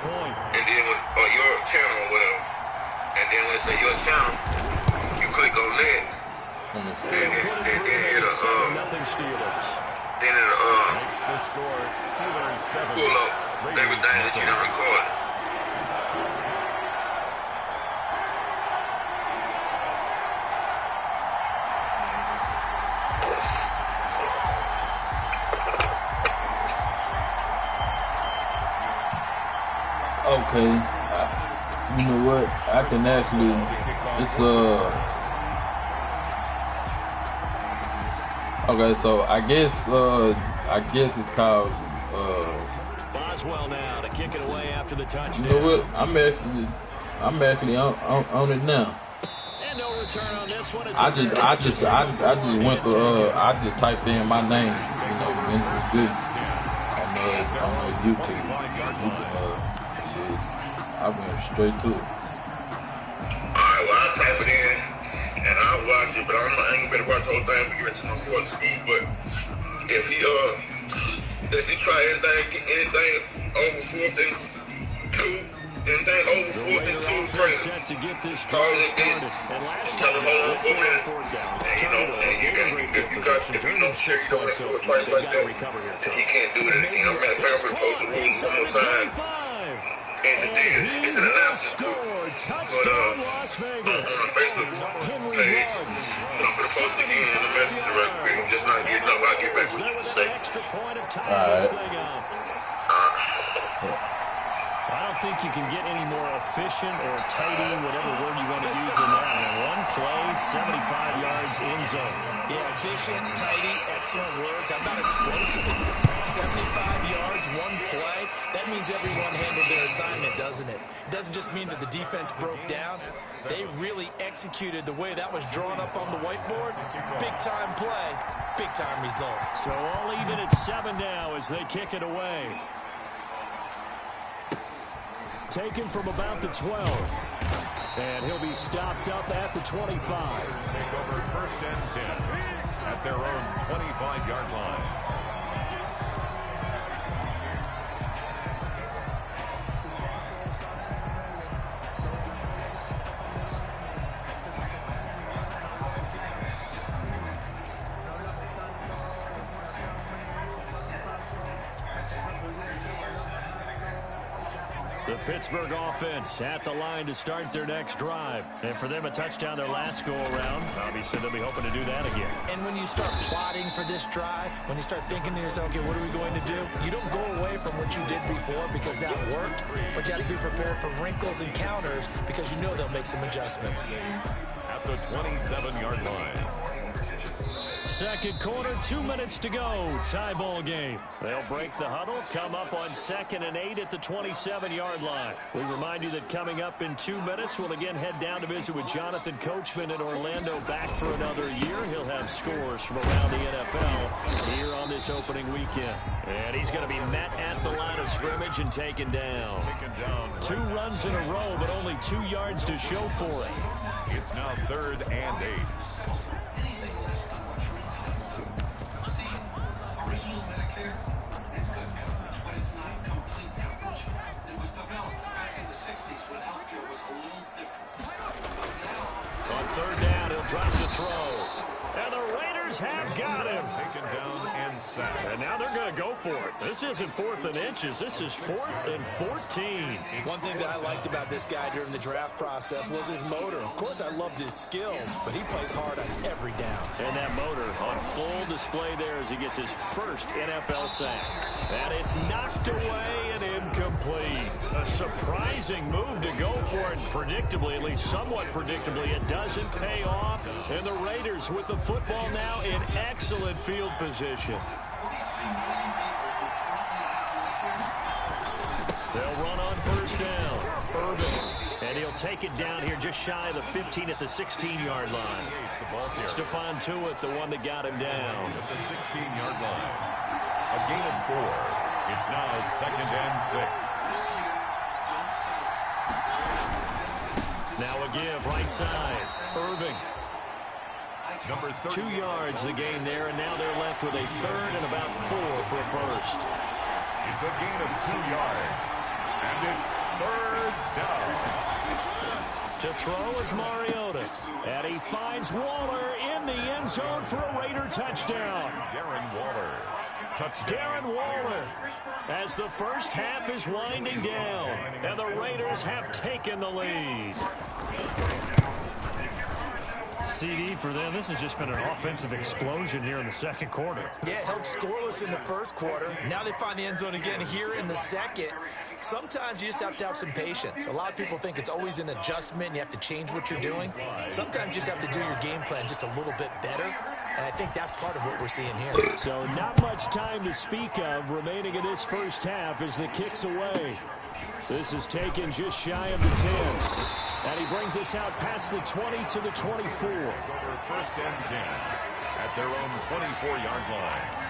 point. And then or your channel or whatever. And then when it say your channel, you click on that. And it'll pull up everything that you done recorded. Okay, you know what? I can actually, it's okay, so I guess it's called Boswell now to kick it away after the touchdown. You know what? I'm actually on it now. And no return on this one. I just went to I just typed in my name, you know, and it was good on YouTube. Shit, I went straight to it. Alright, well I'll type it in and I'll watch it, but I ain't better watch the whole thing for giving it to my boy to school. But if he try anything over 4th and 2, anything over 4th and 2 crazy. Call it in. Tell him hold on for a minute. And you know, and if you know sure you don't do it twice like that, then he can't do it again. I'm gonna post the rules one more time. And the thing is, it's an announcement too. But on the Facebook page, but I'm gonna post it again in the messenger right quick. Just not getting up. I'll get back with you today. I don't think you can get any more efficient or tidy, whatever word you want to use in that. And one play, 75 yards in zone. Yeah, efficient, tidy, excellent words. How about explosive? 75 yards, one play. That means everyone handled their assignment, doesn't it? It doesn't just mean that the defense broke down. They really executed the way that was drawn up on the whiteboard. Big-time play, big-time result. So all even at 7 now as they kick it away. Taken from about the 12. And he'll be stopped up at the 25. Take over 1st and 10 at their own 25-yard line. The Pittsburgh offense at the line to start their next drive. And for them, a touchdown their last go-around. Obviously, they'll be hoping to do that again. And when you start plotting for this drive, when you start thinking to yourself, okay, what are we going to do? You don't go away from what you did before because that worked, but you have to be prepared for wrinkles and counters because you know they'll make some adjustments. At the 27-yard line. Second quarter, 2 minutes to go. Tie ball game. They'll break the huddle, come up on 2nd and 8 at the 27-yard line. We remind you that coming up in 2 minutes, we'll again head down to visit with Jonathan Coachman in Orlando, back for another year. He'll have scores from around the NFL here on this opening weekend. And he's going to be met at the line of scrimmage and taken down. 2 runs in a row, but only 2 yards to show for it. It's now 3rd and 8. On 3rd down, he'll drop the throw. And the Raiders have got him. Taken down and sacked. And now they're going to go for it. This isn't 4th and inches. This is 4th and 14. One thing that I liked about this guy during the draft process was his motor. Of course, I loved his skills, but he plays hard on every down. And that motor on full display there as he gets his first NFL sack. And it's knocked away and incomplete. A surprising move to go for it. Predictably, at least somewhat predictably, it doesn't pay off. And the Raiders with the football now in excellent field position. They'll run on 1st down. Irving. And he'll take it down here just shy of the 15 at the 16-yard line. Stephon Tuitt, the one that got him down. At the 16-yard line. A gain of 4. It's now 2nd and 6. Now a give right side. Irving. Number 2 yards the gain there, and now they're left with a 3rd and about 4 for a first. It's a gain of 2 yards. And it's Third down. To throw is Mariota. And he finds Waller in the end zone for a Raider touchdown. Darren Waller. Touchdown. Darren Waller, as the first half is winding down, and the Raiders have taken the lead. CD for them. This has just been an offensive explosion here in the second quarter. Yeah, held scoreless in the first quarter. Now they find the end zone again here in the second. Sometimes you just have to have some patience. A lot of people think it's always an adjustment. You have to change what you're doing. Sometimes you just have to do your game plan just a little bit better. And I think that's part of what we're seeing here. So not much time to speak of remaining in this first half as the kick's away. This is taken just shy of the 10. And he brings us out past the 20 to the 24. Over first and 10 at their own 24-yard line.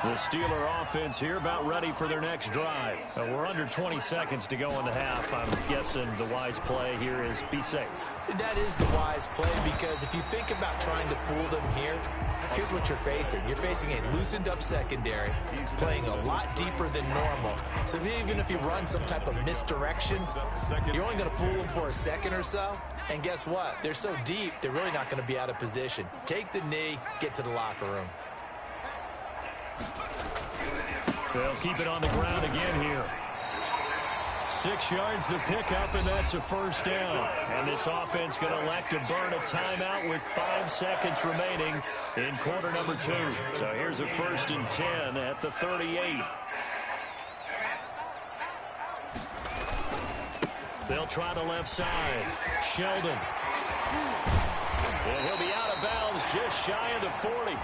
The Steeler offense here about ready for their next drive. We're under 20 seconds to go in the half. I'm guessing the wise play here is be safe. That is the wise play, because if you think about trying to fool them here, here's what you're facing. You're facing a loosened up secondary, playing a lot deeper than normal. So even if you run some type of misdirection, you're only going to fool them for a second or so. And guess what? They're so deep, they're really not going to be out of position. Take the knee, get to the locker room. They'll keep it on the ground again here. 6 yards the pickup, and that's a first down. And this offense going to elect to burn a timeout with 5 seconds remaining in quarter number 2. So here's a first and 10 at the 38. They'll try the left side. Sheldon. And he'll be out of bounds just shy of the 40.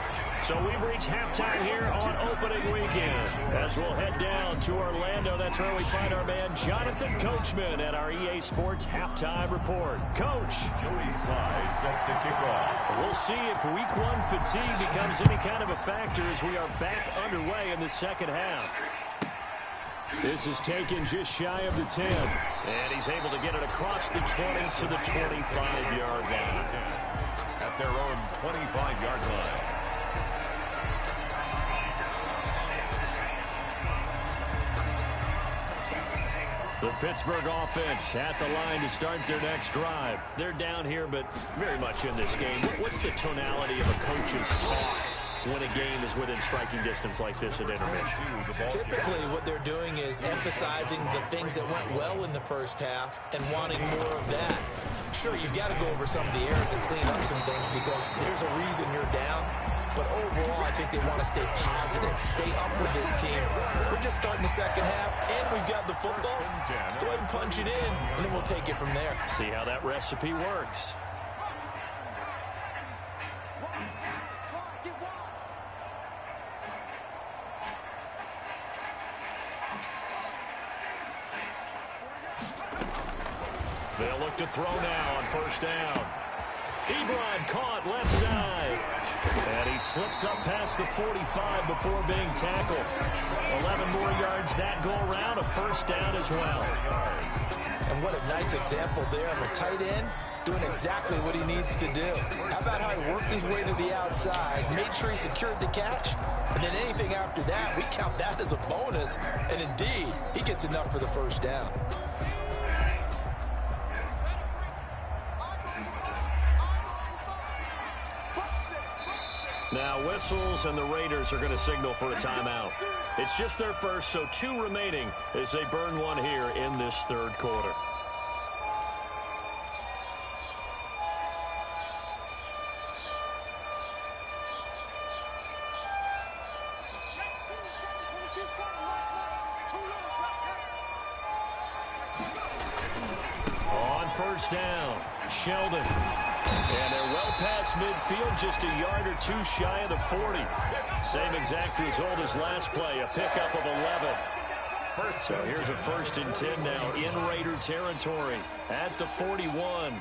So we've reached halftime here on opening weekend. As we'll head down to Orlando, that's where we find our man Jonathan Coachman at our EA Sports Halftime Report. Coach. Joey Sly set to kick off. We'll see if week 1 fatigue becomes any kind of a factor as we are back underway in the second half. This is taken just shy of the 10. And he's able to get it across the 20 to the 25-yard line. At their own 25-yard line. The Pittsburgh offense at the line to start their next drive. They're down here, but very much in this game. What's the tonality of a coach's talk when a game is within striking distance like this at intermission? Typically, what they're doing is emphasizing the things that went well in the first half and wanting more of that. Sure, you've got to go over some of the errors and clean up some things because there's a reason you're down. But overall, I think they want to stay positive, stay up with this team. We're just starting the second half, and we've got the football. Let's go ahead and punch it in, and then we'll take it from there. See how that recipe works. They'll look to throw now on first down. Ebron caught left side. And he slips up past the 45 before being tackled. 11 more yards that go around, a first down as well. And what a nice example there of a tight end doing exactly what he needs to do. How about how he worked his way to the outside, made sure he secured the catch, and then anything after that, we count that as a bonus. And indeed, he gets enough for the first down. Now whistles, and the Raiders are going to signal for a timeout. It's just their first, so 2 remaining as they burn one here in this third quarter. On first down, Sheldon. And they're well past midfield, just a yard or 2 shy of the 40. Same exact result as last play, a pickup of 11. So here's a first and 10 now in Raider territory at the 41.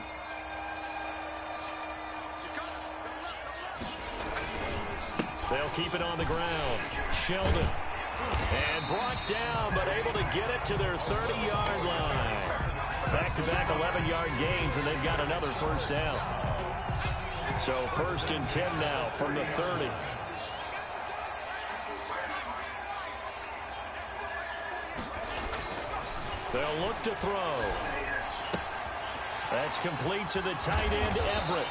They'll keep it on the ground. Sheldon. And brought down, but able to get it to their 30-yard line. Back-to-back 11-yard gains, and they've got another first down. So first and 10 now from the 30. They'll look to throw. That's complete to the tight end, Everett.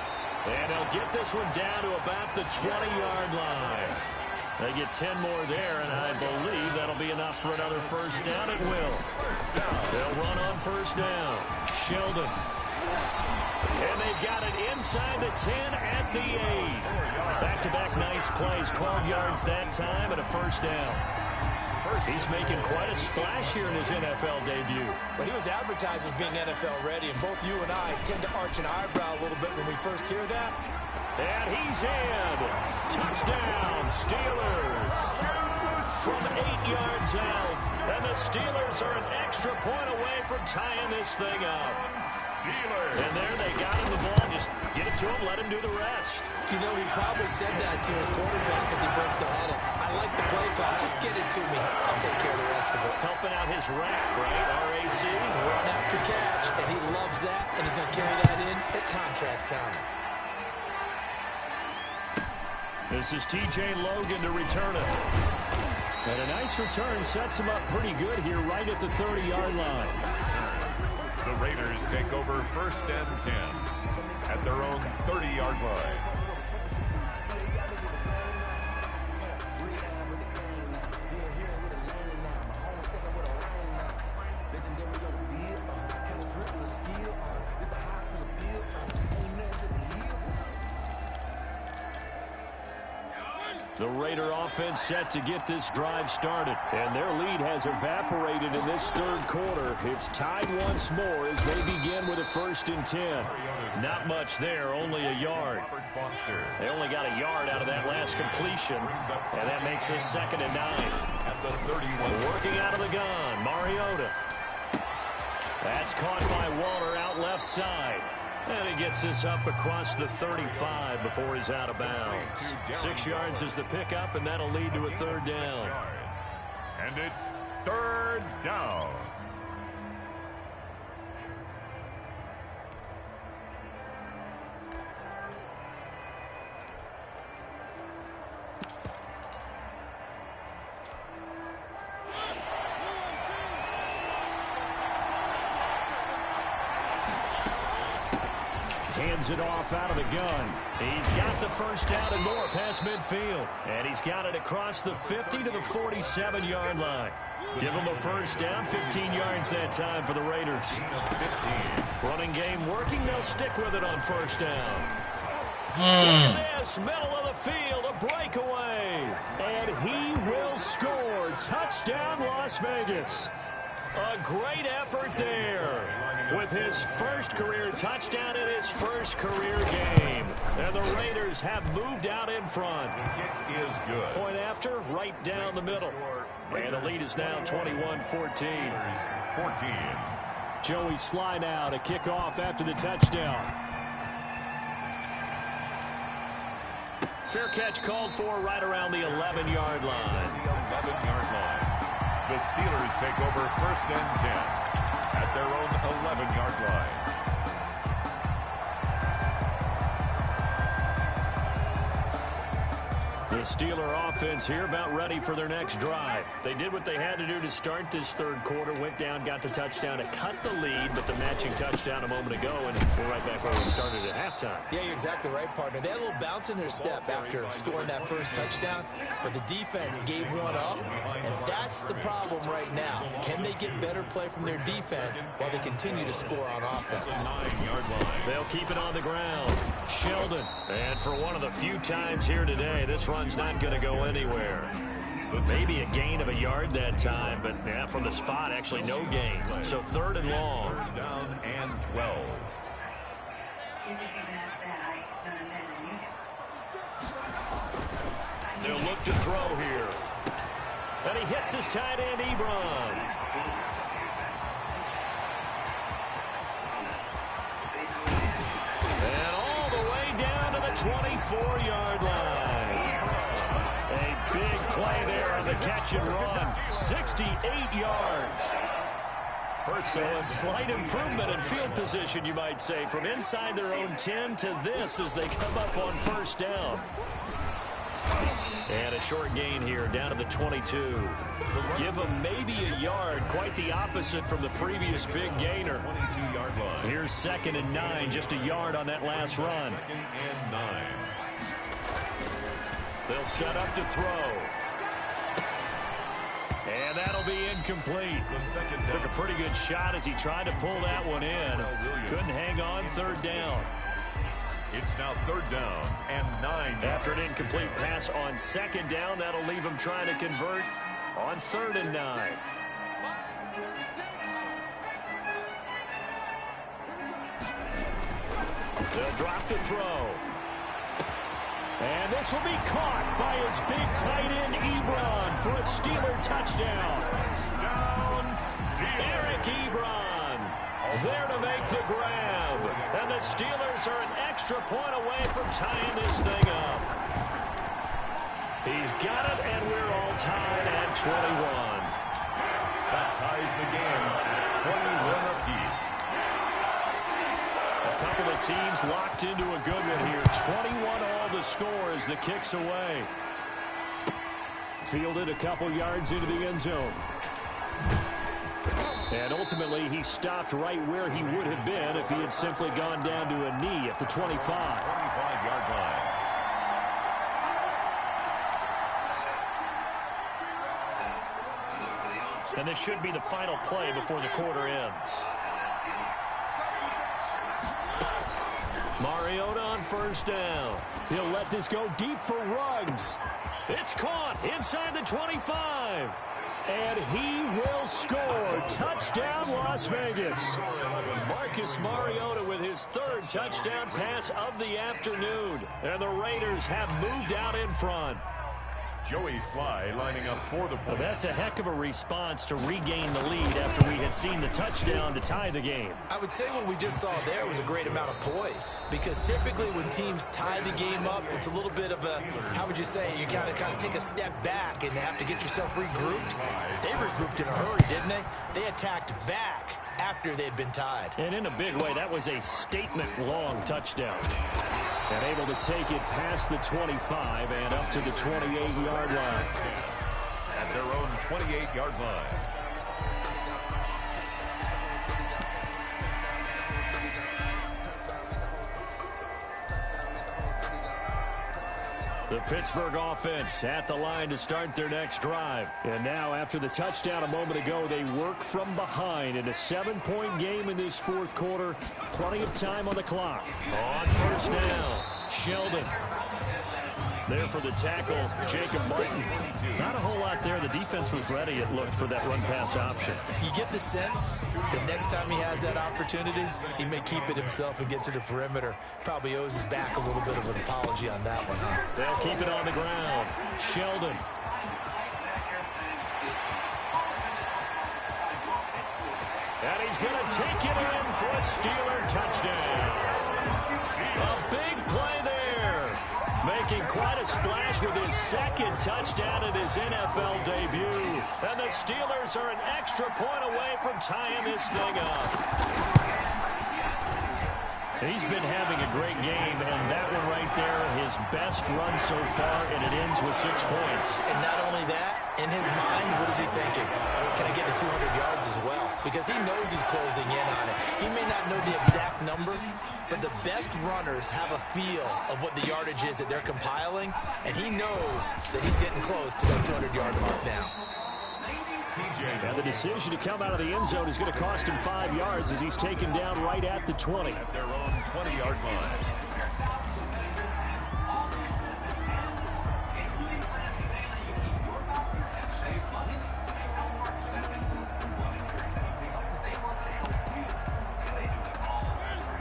And they'll get this one down to about the 20-yard line. They get 10 more there, and I believe that'll be enough for another first down. It will. They'll run on first down. Sheldon. And they've got it inside the 10 at the 8. Back-to-back nice plays. 12 yards that time and a first down. He's making quite a splash here in his NFL debut. Well, he was advertised as being NFL ready, and both you and I tend to arch an eyebrow a little bit when we first hear that. And he's in. Touchdown, Steelers. From 8 yards out. And the Steelers are an extra point away from tying this thing up. And there they got him the ball. Just get it to him, let him do the rest. You know, he probably said that to his quarterback as he broke the huddle. I like the play call. Just get it to me. I'll take care of the rest of it. Helping out his rack, right? RAC. Run after catch, and he loves that, and he's going to carry that in at contract time. This is T.J. Logan to return it. And a nice return sets him up pretty good here right at the 30-yard line. The Raiders take over first and 10 at their own 30-yard line. The Raider offense set to get this drive started. And their lead has evaporated in this third quarter. It's tied once more as they begin with a 1st and 10. Not much there, only a yard. They only got a yard out of that last completion. And that makes this 2nd and 9. At the 31. Working out of the gun, Mariota. That's caught by Waller out left side. And he gets this up across the 35 before he's out of bounds. 6 yards is the pickup, and that'll lead to a 3rd down. And it's 3rd down. Hands it off out of the gun. He's got the first down and more past midfield. And he's got it across the 50 to the 47-yard line. Give him a first down, 15 yards that time for the Raiders. 15. Running game working. They'll stick with it on first down. Look at this, middle of the field, a breakaway. And he will score. Touchdown, Las Vegas. A great effort there with his first career touchdown in his first career game. And the Raiders have moved out in front. The kick is good. Point after, right down the middle. And the lead is now 21-14. 14. Joey Sly now to kick off after the touchdown. Fair catch called for right around the 11-yard line. 11-yard line. The Steelers take over 1st and 10 at their own 11-yard line. The Steeler offense here about ready for their next drive. They did what they had to do to start this third quarter, went down, got the touchdown to cut the lead, but the matching touchdown a moment ago, and we're right back where we started at halftime. Yeah, you're exactly right, partner. They had a little bounce in their step after scoring that first touchdown, but the defense gave one up, and that's the problem right now. Can they get better play from their defense while they continue to score on offense? 9-yard line. They'll keep it on the ground. Sheldon, and for one of the few times here today, this run's not going to go anywhere. Maybe a gain of a yard that time, but yeah, from the spot, actually no gain. So 3rd and long. 3rd down and 12. They'll look to throw here. And he hits his tight end, Ebron. And all the way down to the 24-yard line. A big play there on the catch and run. 68 yards. So a slight improvement in field position, you might say, from inside their own 10 to this as they come up on first down. And a short gain here, down to the 22. Give him maybe a yard, quite the opposite from the previous big gainer. 22-yard line. Here's 2nd and 9, just a yard on that last run. 2nd and 9. They'll set up to throw. And that'll be incomplete. Took a pretty good shot as he tried to pull that one in. Couldn't hang on, 3rd down. It's now 3rd down and 9. After an incomplete pass on 2nd down, that'll leave him trying to convert on 3rd and 9. They'll drop to throw. And this will be caught by his big tight end, Ebron, for a Steeler touchdown. Eric Ebron there to make the grab. And the Steelers are an extra point away from tying this thing up. He's got it, and we're all tied at 21. That ties the game at 21 apiece. A couple of teams locked into a good one here. 21 all the score as the kick's away. Fielded a couple yards into the end zone. And ultimately, he stopped right where he would have been if he had simply gone down to a knee at the 25. 25-yard line. And this should be the final play before the quarter ends. Mariota on 1st down. He'll let this go deep for Ruggs. It's caught inside the 25. And he will score. Touchdown, Las Vegas. Marcus Mariota with his 3rd touchdown pass of the afternoon. And the Raiders have moved out in front. Joey Sly lining up for the point. Well, that's a heck of a response to regain the lead after we had seen the touchdown to tie the game. I would say what we just saw there was a great amount of poise, because typically when teams tie the game up, it's a little bit of a, how would you say, you kind of take a step back and have to get yourself regrouped. They regrouped in a hurry, didn't they? They attacked back after they'd been tied. And in a big way, that was a statement-long touchdown. And able to take it past the 25 and up to the 28-yard line. At their own 28-yard line. The Pittsburgh offense at the line to start their next drive. And now, after the touchdown a moment ago, they work from behind in a 7-point game in this 4th quarter. Plenty of time on the clock. On 1st down, Sheldon. There for the tackle, Jacob Martin. Not a whole lot there. The defense was ready, it looked, for that run-pass option. You get the sense that next time he has that opportunity, he may keep it himself and get to the perimeter. Probably owes his back a little bit of an apology on that one, huh? They'll keep it on the ground. Sheldon. And he's going to take it in for a Steeler touchdown. A big play there. Making quite a splash with his 2nd touchdown in his NFL debut. And the Steelers are an extra point away from tying this thing up. He's been having a great game, and that one right there, his best run so far, and it ends with 6 points. And not only that, in his mind, what is he thinking? Can I get to 200 yards as well? Because he knows he's closing in on it. He may not know the exact number, but the best runners have a feel of what the yardage is that they're compiling, and he knows that he's getting close to that 200-yard mark now. And the decision to come out of the end zone is going to cost him 5 yards as he's taken down right at the 20. At their own 20-yard line.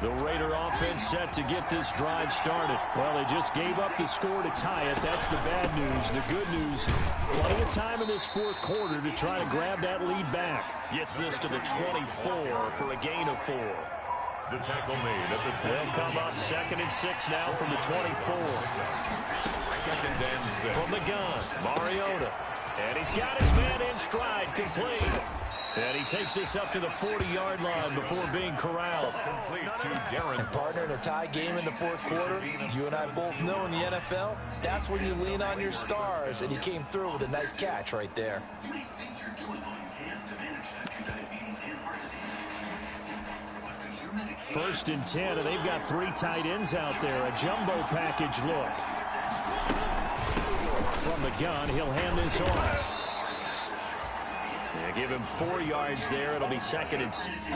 The Raider offense set to get this drive started. Well, they just gave up the score to tie it. That's the bad news. The good news, plenty of time in this 4th quarter to try to grab that lead back. Gets this to the 24 for a gain of 4. The tackle made at the 20. They'll come up 2nd and 6 now from the 24. 2nd and 6. From the gun, Mariota. And he's got his man in stride, complete. And he takes this up to the 40-yard line before being corralled. Complete to Darren. And partner, in a tie game in the fourth quarter, you and I both know in the NFL, that's when you lean on your stars, and he came through with a nice catch right there. First and 10, and they've got 3 tight ends out there. A jumbo package look. From the gun, he'll hand this off. Yeah, give him 4 yards there. It'll be second and 6.